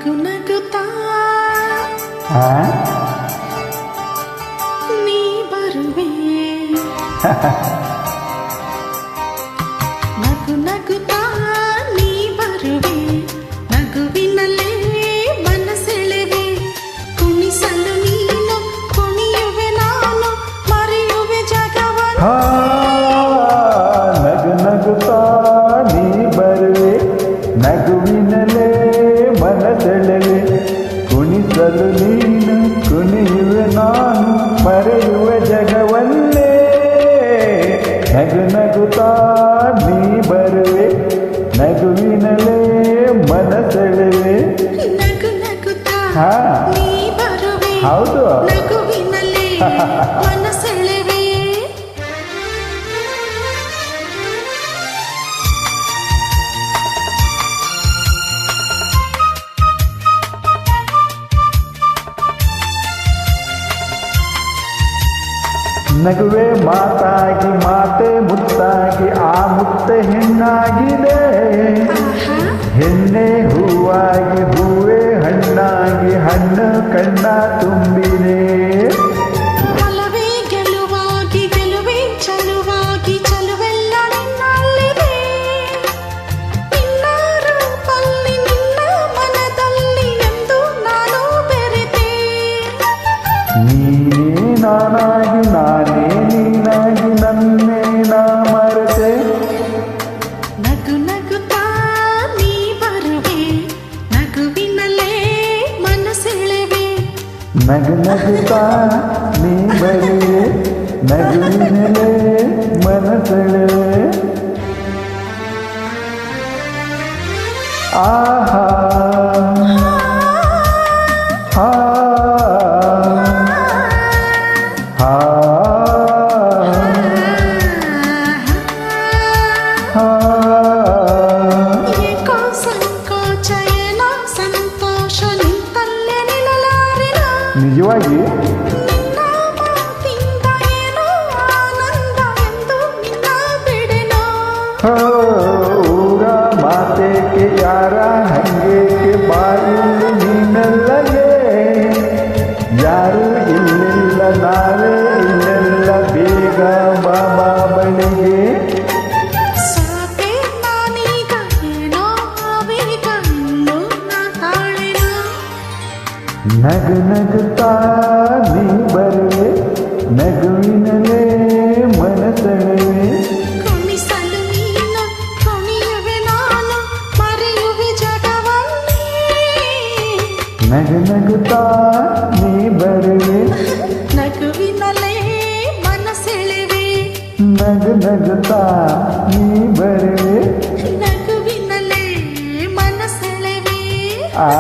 ನಗು ನಗುತ್ತಾ ನೀ ಬರುವೆ ನಗು ನಗುತ್ತಾ ನೀ ಬರುವೆ ನಗುವಿನಲ್ಲೇ ಮನಸೆಳೆವೆ ಕುಣಿಸಲು ನೀನು ಕುಣಿಯುವೆ ನಾನು ಮರೆಯುವೆ ಜಗವನ್ನು ನಗು ನಗುತ್ತಾ ನೀ ಬರುವೆ ನಗುವಿನಲ್ಲೇ ಮನಸೆಳೆವೆ ಕುಣಿಸಲು ನೀನು ಕುಣಿಯುವೆ ನಾನು ಮರೆಯುವೆ ಜಗವನ್ನೇ ನಗು ನಗುತ್ತಾ ನೀ ಬರುವೆ ನಗುವಿನಲ್ಲೇ ಮನಸೆಳೆವೆ ನಗು ನಗುತ್ತಾ ಹಾ ನೀ ಬರುವೆ ಹೌದು ನಗುವಿನಲ್ಲೇ ಮನಸೆಳೆವೆ ನಗುವೆ ಮಾತಾಗಿ ಮಾತೆ ಮುತ್ತಾಗಿ ಆ ಮುತ್ತೆ ಹೆಣ್ಣಾಗಿದೆ ಹೆಣ್ಣೆ ಹೂವಾಗಿ ಹೂವೇ ಹಣ್ಣಾಗಿ ಹಣ್ಣು ಕಣ್ಣ ತುಂಬಿದೆ ಒಲವೇ ಗೆಲುವಾಗಿ ಗೆಲುವೆ ಚಲುವಾಗಿ ಚಲುವೆಲ್ಲ ನಿನ್ನಲ್ಲಿದೆ ನಿನ್ನ ರೂಪಲ್ಲಿ ನಿನ್ನ ಮನದಲ್ಲಿ ಎಂದು ನಾನು ಬೆರೆತೆ ನೀನೇ ನಾನಾಗಿ ನಾನೇ ನೀನಾಗಿ ನನ್ನೇ ನಾ ಮರೆತೆ ನಗು ನಗುತ್ತಾ ನೀ ಬರುವೆ ನಗುವಿನಲ್ಲೇ ಮನಸೆಳೆವೆ ನಗು ನಗುತ್ತಾ ನೀ ಬರುವೆ ನಗುವಿನಲ್ಲೇ ಮನಸೆಳೆವೆ ಆಹಾ ಹಾ ಹಾ ಹಾ ಏಕೋ ಸಂಕೋಚ ಏನೋ ಸಂತೋಷ ನಿಂತಲ್ಲೇ ನಿಲ್ಲಲಾರೆನ ನಿಜವಾಗಿ ನಿನ್ನ ಮಾತಿಂದ ಏನೋ ಆನಂದ ಎಂದು ನಿನ್ನ ಬಿಡೆನೋ ಊರ ಮಾತೇಕೆ ಯಾರ ಹಂಗೇಕೆ ಬಾಯಿಲ್ಲಿ ನೀನಲ್ಲವೇ ಯಾರು ಇಲ್ಲಿಲ್ಲ ನಾವೇ ಇಲ್ಲೆಲ್ಲ ಬೇಗ ಬಾಬಾ ಬಳಿಗೆ ಸಾಕೆ ನಾನೀಗ ಏನೋ ಆವೇಗ ಇನ್ನು ನಾ ತಾಳೆನು ನಗು ನಗುತ್ತಾ ನೀ ಬರುವೆ ನಗುವಿನಲ್ಲೇ ಮನಸೆಳೆವೆ ಕುಣಿಸಲು ನೀನು ಕುಣಿಯುವೆ ನಾನು ಮರೆಯುವೆ ಜಗವನ್ನೇ ನಗು ನಗುತ್ತಾ ನೀ ಬರುವೆ ನಗುವಿನಲ್ಲೇ ಮನಸೆಳೆವೆ ನಗು ನಗುತ್ತಾ ನೀ ಬರುವೆ ನಗುವಿನಲ್ಲೇ ಮನಸೆಳೆವೆ ಆ